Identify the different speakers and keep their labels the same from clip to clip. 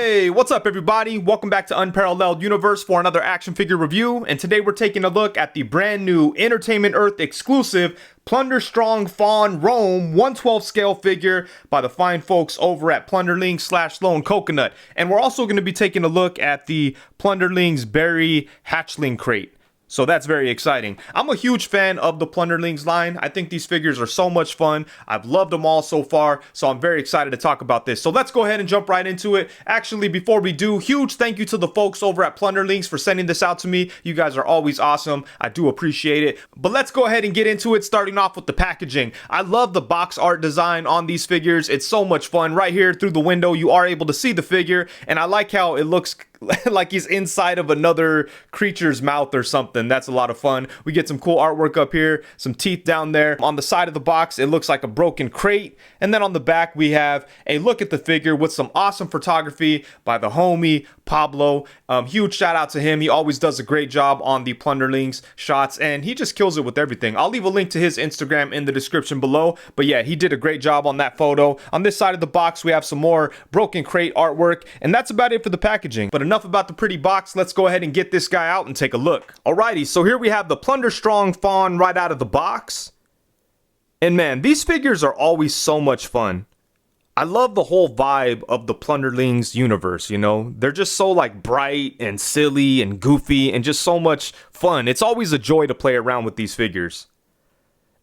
Speaker 1: Hey, what's up everybody? Welcome back to Unparalleled Universe for another action figure review, and today we're taking a look at the brand new Entertainment Earth exclusive Plunderstrong Fawn Roam 1/12 scale figure by the fine folks over at Plunderling/Lone Coconut. And we're also going to be taking a look at the Plunderling's Berry Hatchling crate. So that's very exciting. I'm a huge fan of the Plunderlings line. I think these figures are so much fun. I've loved them all so far, so I'm very excited to talk about this. So let's go ahead and jump right into it. Actually, before we do, huge thank you to the folks over at Plunderlings for sending this out to me. You guys are always awesome. I do appreciate it. But let's go ahead and get into it, starting off with the packaging. I love the box art design on these figures. It's so much fun. Right here through the window, you are able to see the figure, and I like how it looks like he's inside of another creature's mouth or something. That's a lot of fun. We get some cool artwork up here, some teeth down there. On the side of the box, it looks like a broken crate. And then on the back, we have a look at the figure with some awesome photography by the homie Pablo. Huge shout out to him. He always does a great job on the Plunderlings shots, and he just kills it with everything. I'll leave a link to his Instagram in the description below. But yeah, he did a great job on that photo. On this side of the box, we have some more broken crate artwork, and that's about it for the packaging. But enough about the pretty box. Let's go ahead and get this guy out and take a look. Alrighty, so here we have the Plunderstrong Fawn right out of the box. And man, these figures are always so much fun. I love the whole vibe of the Plunderlings universe, you know? They're just so like bright and silly and goofy and just so much fun. It's always a joy to play around with these figures.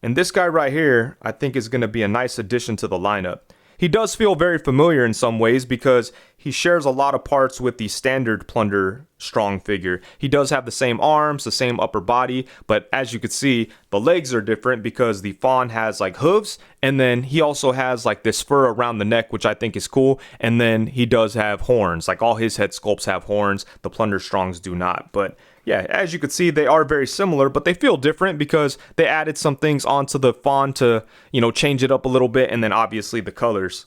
Speaker 1: And this guy right here, I think is going to be a nice addition to the lineup. He does feel very familiar in some ways because he shares a lot of parts with the standard Plunderstrong figure. He does have the same arms, the same upper body, but as you can see, the legs are different because the fawn has like hooves, and then he also has like this fur around the neck, which I think is cool, and then he does have horns. Like all his head sculpts have horns, the Plunderstrongs do not. But yeah, as you can see, they are very similar, but they feel different because they added some things onto the fawn to, you know, change it up a little bit, and then obviously the colors.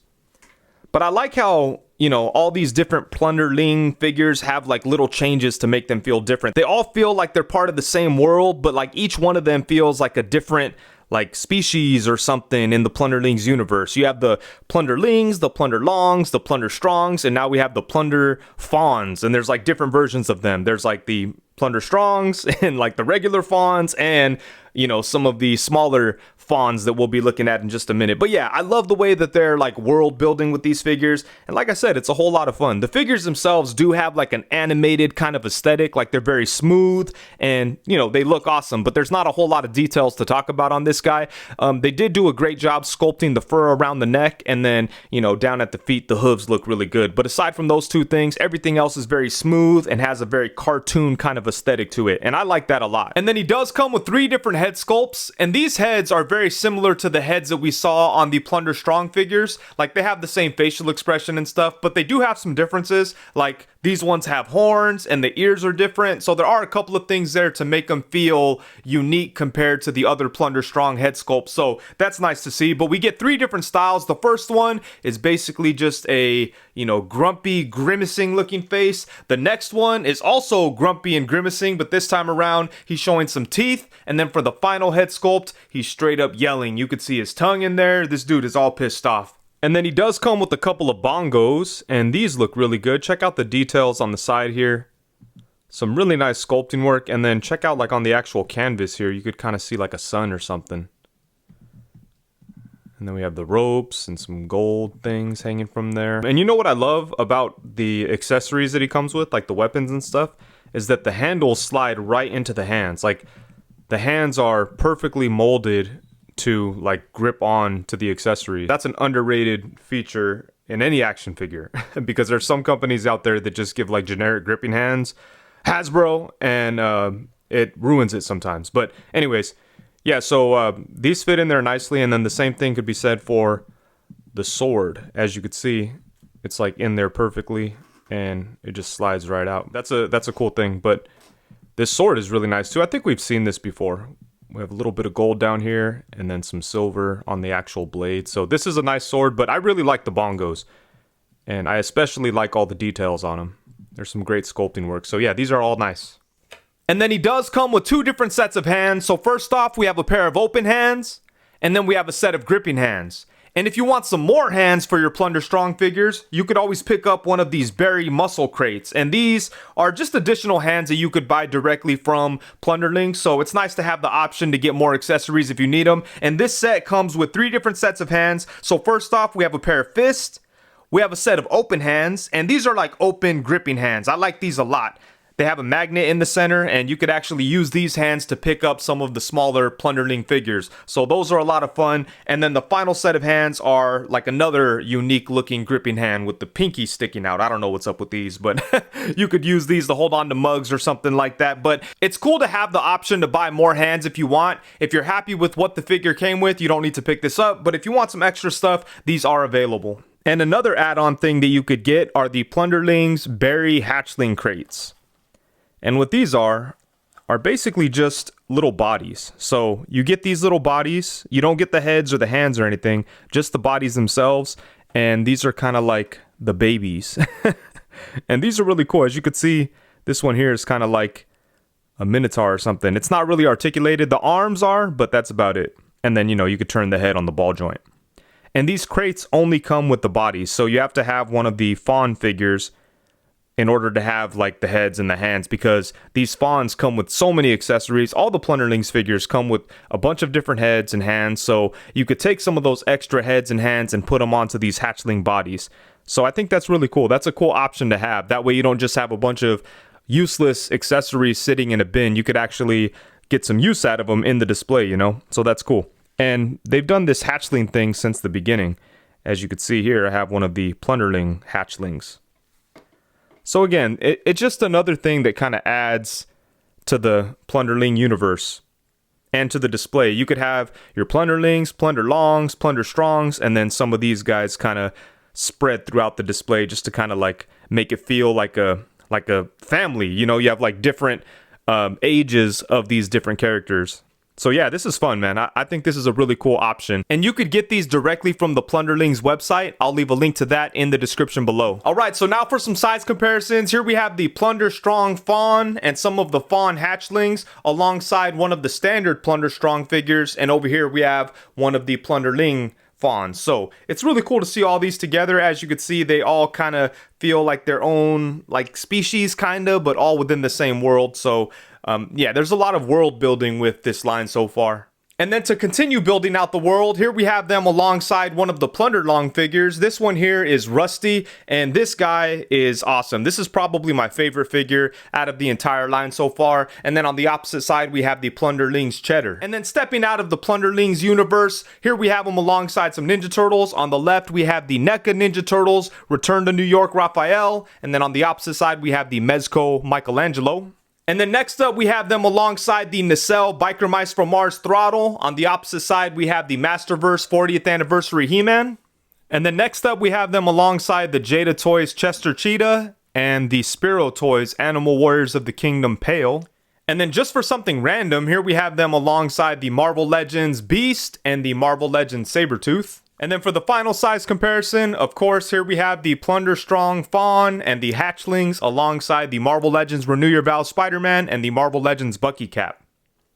Speaker 1: But I like how, you know, all these different Plunderling figures have like little changes to make them feel different. They all feel like they're part of the same world, but like each one of them feels like a different like species or something in the Plunderlings universe. You have the Plunderlings, the Plunderlongs, the Plunderstrongs, and now we have the Plunder Fawns, and there's like different versions of them. There's like the Plunderstrongs and like the regular fawns and, you know, some of the smaller fawns that we'll be looking at in just a minute. But yeah, I love the way that they're like world building with these figures. And like I said, it's a whole lot of fun. The figures themselves do have like an animated kind of aesthetic. Like they're very smooth and, you know, they look awesome, but there's not a whole lot of details to talk about on this guy. They did do a great job sculpting the fur around the neck, and then, you know, down at the feet, the hooves look really good. But aside from those two things, everything else is very smooth and has a very cartoon kind of aesthetic to it, and I like that a lot. And then he does come with 3 different head sculpts, and these heads are very similar to the heads that we saw on the Plunderstrong figures. Like they have the same facial expression and stuff, but they do have some differences. Like these ones have horns and the ears are different, so there are a couple of things there to make them feel unique compared to the other Plunderstrong head sculpts, so that's nice to see. But we get 3 different styles. The first one is basically just a, you know, grumpy, grimacing looking face. The next one is also grumpy and grimacing, but this time around he's showing some teeth. And then for the final head sculpt, he's straight up yelling. You could see his tongue in there. This dude is all pissed off. And then he does come with a couple of bongos, and these look really good. Check out the details on the side here. Some really nice sculpting work. And then check out like on the actual canvas here, you could kind of see like a sun or something. And then we have the ropes and some gold things hanging from there. And you know what I love about the accessories that he comes with, like the weapons and stuff, is that the handles slide right into the hands. Like the hands are perfectly molded to like grip on to the accessory. That's an underrated feature in any action figure because there's some companies out there that just give like generic gripping hands, Hasbro, and it ruins it sometimes. But anyways, yeah, so these fit in there nicely, and then the same thing could be said for the sword. As you could see, it's like in there perfectly, and it just slides right out. That's a cool thing, but this sword is really nice too. I think we've seen this before. We have a little bit of gold down here, and then some silver on the actual blade. So this is a nice sword, but I really like the bongos, and I especially like all the details on them. There's some great sculpting work. So yeah, these are all nice. And then he does come with 2 different sets of hands. So first off, we have a pair of open hands, and then we have a set of gripping hands. And if you want some more hands for your Plunderstrong figures, you could always pick up one of these berry muscle crates. And these are just additional hands that you could buy directly from Plunderlings. So it's nice to have the option to get more accessories if you need them. And this set comes with 3 different sets of hands. So first off, we have a pair of fists. We have a set of open hands. And these are like open gripping hands. I like these a lot. They have a magnet in the center, and you could actually use these hands to pick up some of the smaller Plunderling figures. So those are a lot of fun. And then the final set of hands are like another unique looking gripping hand with the pinky sticking out. I don't know what's up with these, but you could use these to hold on to mugs or something like that. But it's cool to have the option to buy more hands if you want. If you're happy with what the figure came with, you don't need to pick this up. But if you want some extra stuff, these are available. And another add-on thing that you could get are the Plunderlings Berry Hatchling crates. And what these are basically just little bodies. So you get these little bodies. You don't get the heads or the hands or anything, just the bodies themselves. And these are kind of like the babies. And these are really cool. As you could see, this one here is kind of like a minotaur or something. It's not really articulated. The arms are, but that's about it. And then, you could turn the head on the ball joint. And these crates only come with the bodies. So you have to have one of the fawn figures in order to have like the heads and the hands, because these fawns come with so many accessories. All the Plunderlings figures come with a bunch of different heads and hands, so you could take some of those extra heads and hands and put them onto these hatchling bodies. So I think that's really cool. That's a cool option to have. That way you don't just have a bunch of useless accessories sitting in a bin. You could actually get some use out of them in the display, so that's cool. And they've done this hatchling thing since the beginning. As you could see here, I have one of the Plunderling hatchlings. So again, it's just another thing that kind of adds to the Plunderling universe and to the display. You could have your Plunderlings, Plunderlongs, Plunderstrongs, and then some of these guys kind of spread throughout the display just to kind of like make it feel like a family. You have like different ages of these different characters. So yeah, this is fun, man. I think this is a really cool option. And you could get these directly from the Plunderlings website. I'll leave a link to that in the description below. All right, so now for some size comparisons. Here we have the Plunderstrong Fawn and some of the Fawn hatchlings alongside one of the standard Plunderstrong figures. And over here we have one of the Plunderling fawns. So it's really cool to see all these together. As you can see, they all kind of feel like their own like species kind of, but all within the same world. So yeah, there's a lot of world building with this line so far. And then to continue building out the world, here we have them alongside one of the Plunderlong figures. This one here is Rusty, and this guy is awesome. This is probably my favorite figure out of the entire line so far. And then on the opposite side, we have the Plunderlings Cheddar. And then stepping out of the Plunderlings universe, here we have them alongside some Ninja Turtles. On the left, we have the NECA Ninja Turtles, Return to New York Raphael. And then on the opposite side, we have the Mezco Michelangelo. And then next up, we have them alongside the Nacelle Biker Mice from Mars Throttle. On the opposite side, we have the Masterverse 40th Anniversary He-Man. And then next up, we have them alongside the Jada Toys Chester Cheetah and the Spiro Toys Animal Warriors of the Kingdom Pale. And then just for something random, here we have them alongside the Marvel Legends Beast and the Marvel Legends Sabretooth. And then for the final size comparison, of course, here we have the Plunderstrong Fawn and the Hatchlings alongside the Marvel Legends Renew Your Vows Spider-Man and the Marvel Legends Bucky Cap.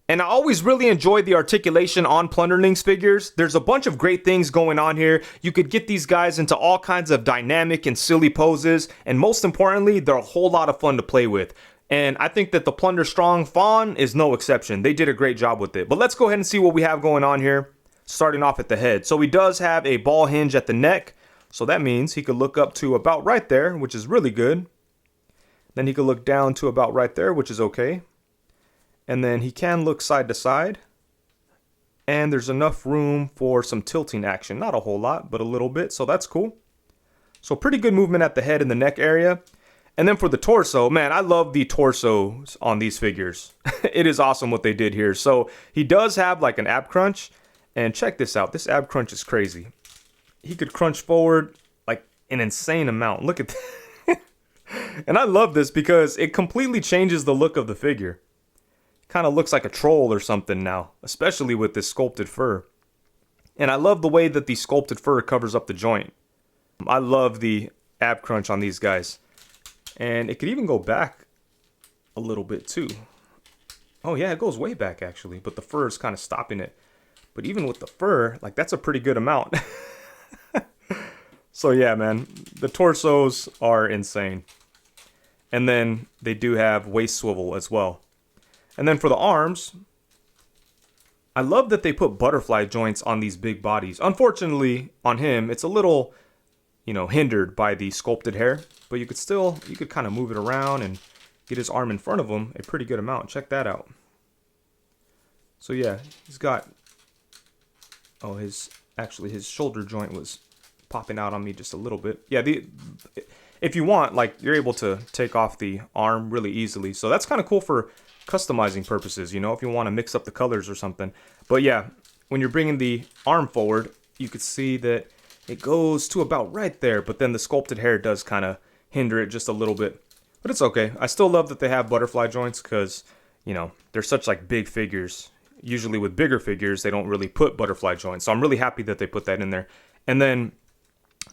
Speaker 1: And I always really enjoy the articulation on Plunderlings figures. There's a bunch of great things going on here. You could get these guys into all kinds of dynamic and silly poses, and most importantly, they're a whole lot of fun to play with. And I think that the Plunderstrong Fawn is no exception. They did a great job with it. But let's go ahead and see what we have going on here. Starting off at the head. So he does have a ball hinge at the neck. So that means he could look up to about right there, which is really good. Then he could look down to about right there, which is okay. And then he can look side to side. And there's enough room for some tilting action. Not a whole lot, but a little bit. So that's cool. So pretty good movement at the head and the neck area. And then for the torso, man, I love the torsos on these figures. It is awesome what they did here. So he does have like an ab crunch. And check this out. This ab crunch is crazy. He could crunch forward like an insane amount. Look at that. And I love this because it completely changes the look of the figure. Kind of looks like a troll or something now, especially with this sculpted fur. And I love the way that the sculpted fur covers up the joint. I love the ab crunch on these guys. And it could even go back a little bit too. Oh yeah, it goes way back actually, but the fur is kind of stopping it. But even with the fur, like that's a pretty good amount. So yeah, man, the torsos are insane. And then they do have waist swivel as well. And then for the arms, I love that they put butterfly joints on these big bodies. Unfortunately, on him, it's a little, you know, hindered by the sculpted hair. But you could kind of move it around and get his arm in front of him a pretty good amount. Check that out. So yeah, he's got, oh, his shoulder joint was popping out on me just a little bit. Yeah, if you want, like, you're able to take off the arm really easily. So that's kind of cool for customizing purposes, you know, if you want to mix up the colors or something. But yeah, when you're bringing the arm forward, you could see that it goes to about right there, but then the sculpted hair does kind of hinder it just a little bit. But it's okay. I still love that they have butterfly joints because, you know, they're such like big figures. Usually with bigger figures, they don't really put butterfly joints. So I'm really happy that they put that in there. And then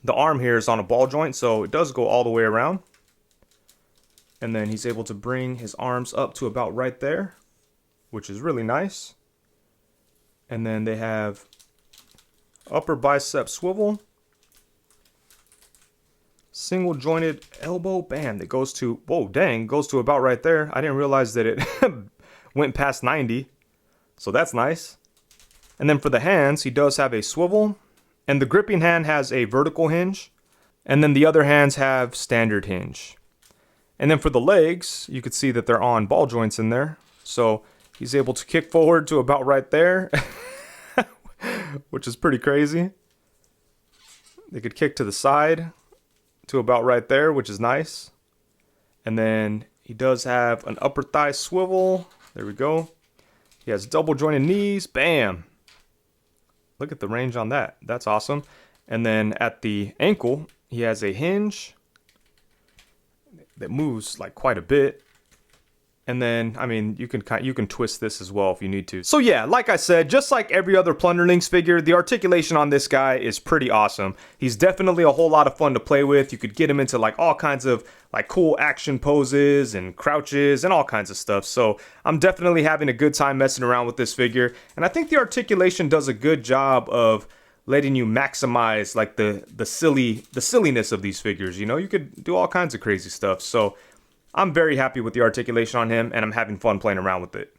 Speaker 1: the arm here is on a ball joint, so it does go all the way around. And then he's able to bring his arms up to about right there, which is really nice. And then they have upper bicep swivel, single jointed elbow band that goes to, whoa, dang, goes to about right there. I didn't realize that it went past 90. So that's nice. And then for the hands, he does have a swivel, and the gripping hand has a vertical hinge, and then the other hands have standard hinge. And then for the legs, you could see that they're on ball joints in there. So he's able to kick forward to about right there, which is pretty crazy. They could kick to the side to about right there, which is nice. And then he does have an upper thigh swivel. There we go. He has double jointed knees. Bam. Look at the range on that. That's awesome. And then at the ankle, he has a hinge that moves like quite a bit. And then, I mean, you can twist this as well if you need to. So yeah, like I said, just like every other Plunderlings figure, the articulation on this guy is pretty awesome. He's definitely a whole lot of fun to play with. You could get him into like all kinds of like cool action poses and crouches and all kinds of stuff. So I'm definitely having a good time messing around with this figure. And I think the articulation does a good job of letting you maximize like the silliness of these figures. You know, you could do all kinds of crazy stuff. So I'm very happy with the articulation on him, and I'm having fun playing around with it.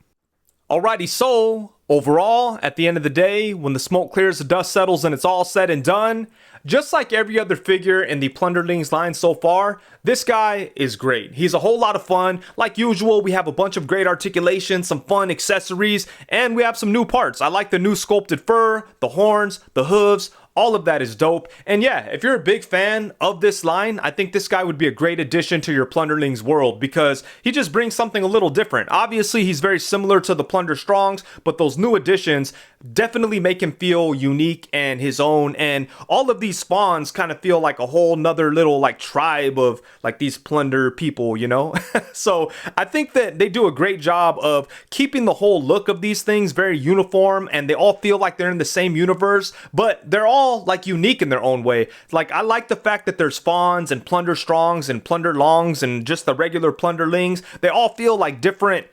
Speaker 1: Alrighty, so overall, at the end of the day, when the smoke clears, the dust settles, and it's all said and done, just like every other figure in the Plunderlings line so far, this guy is great. He's a whole lot of fun. Like usual, we have a bunch of great articulation, some fun accessories, and we have some new parts. I like the new sculpted fur, the horns, the hooves. All of that is dope. And yeah, if you're a big fan of this line, I think this guy would be a great addition to your Plunderlings world because he just brings something a little different. Obviously, he's very similar to the Plunderstrongs, but those new additions definitely make him feel unique and his own. And all of these spawns kind of feel like a whole nother little like tribe of like these plunder people, you know? So I think that they do a great job of keeping the whole look of these things very uniform, and they all feel like they're in the same universe, but they're all like unique in their own way. Like I like the fact that there's fawns and plunderstrongs and plunderlongs and just the regular plunderlings. They all feel like different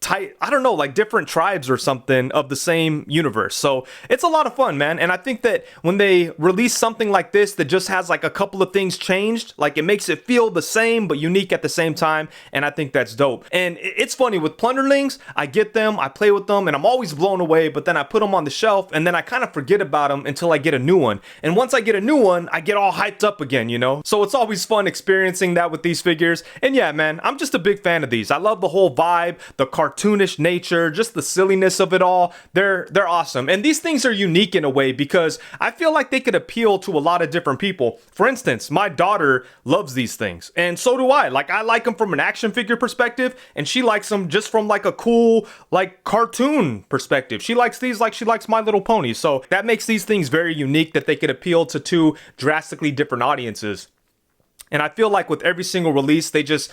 Speaker 1: I don't know, like different tribes or something of the same universe. So it's a lot of fun, man. And I think that when they release something like this that just has like a couple of things changed, like it makes it feel the same but unique at the same time. And I think that's dope. And it's funny with Plunderlings, I get them, I play with them, and I'm always blown away, but then I put them on the shelf and then I kind of forget about them until I get a new one. And once I get a new one, I get all hyped up again, you know? So it's always fun experiencing that with these figures. And yeah, man, I'm just a big fan of these. I love the whole vibe, the cartoonish nature, just the silliness of it all. They're awesome. And these things are unique in a way because I feel like they could appeal to a lot of different people. For instance, my daughter loves these things, and so do I. Like I like them from an action figure perspective, and she likes them just from like a cool like cartoon perspective. She likes these like she likes My Little Pony. So that makes these things very unique that they could appeal to two drastically different audiences. And I feel like with every single release, they just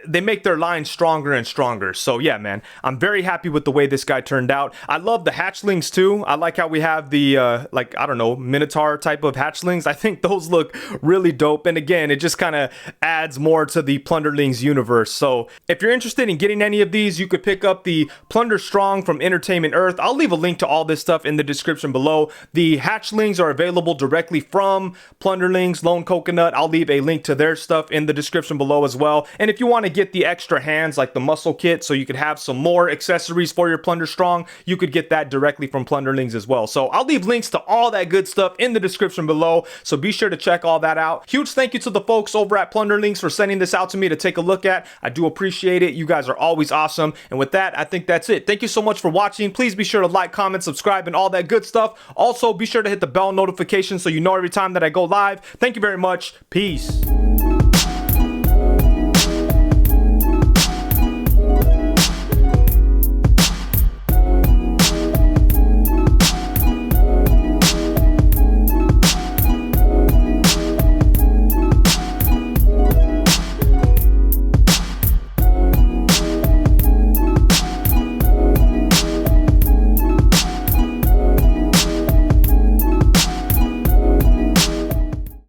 Speaker 1: they make their line stronger and stronger. So yeah, man, I'm very happy with the way this guy turned out. I love the hatchlings too. I like how we have the like, I don't know, minotaur type of hatchlings. I think those look really dope, and again, it just kind of adds more to the Plunderlings universe. So if you're interested in getting any of these, you could pick up the Plunderstrong from Entertainment Earth. I'll leave a link to all this stuff in the description below. The hatchlings are available directly from Plunderlings, Lone Coconut. I'll leave a link to their stuff in the description below as well. And if you want to get the extra hands, like the muscle kit, so you could have some more accessories for your Plunderstrong, you could get that directly from Plunderlings as well. So I'll leave links to all that good stuff in the description below, so be sure to check all that out. Huge thank you to the folks over at Plunderlings for sending this out to me to take a look at. I do appreciate it. You guys are always awesome. And with that, I think that's it. Thank you so much for watching. Please be sure to like, comment, subscribe, and all that good stuff. Also, be sure to hit the bell notification so you know every time that I go live. Thank you very much. Peace.